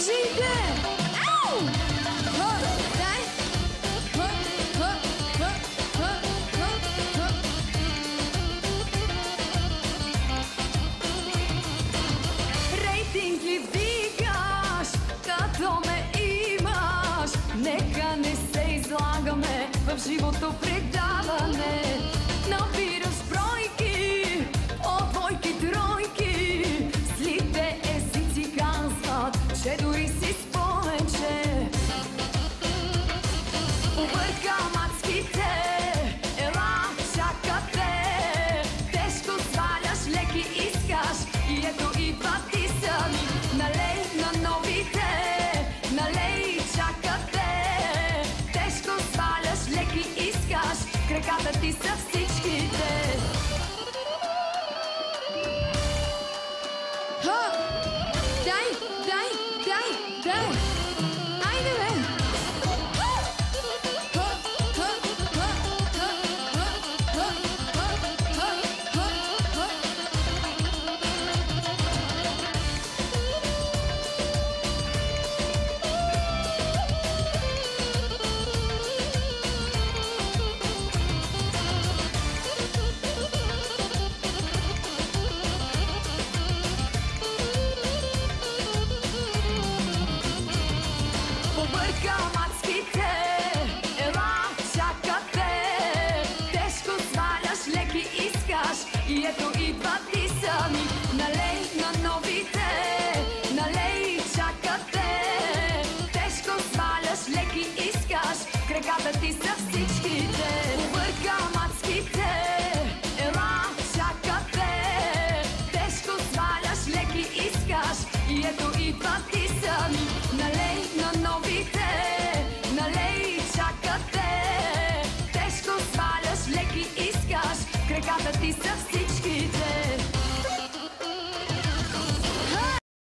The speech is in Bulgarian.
Кажите! Ау! Дай! Рейтинг ли вдигаш, като ме имаш? Нека не се излагаме в живото предаване. Набираш бройки, от двойки, тройки. Злите езици казват, че дори си споменче. Обърка мацките, ела чакате. Тежко сваляш, леки искаш и ето идват и сами. Налей на новите, налей чакате. Тежко сваляш, леки искаш, краката ти са всичките. Дай, дай, дай, дай! Айде бе! Побърка мацките, ела чакате. Тежко сваляш, леки искаш и ето идват и сами. Налей на новите, налей чакате. Тежко сваляш, леки искаш, краката ти са всичките. Побърка мацките, ела чакате. Тежко сваляш, леки искаш и ето идват и сами. Налей на новите, налей чакате. Тежко сваляш, леки искаш, краката ти са всичките.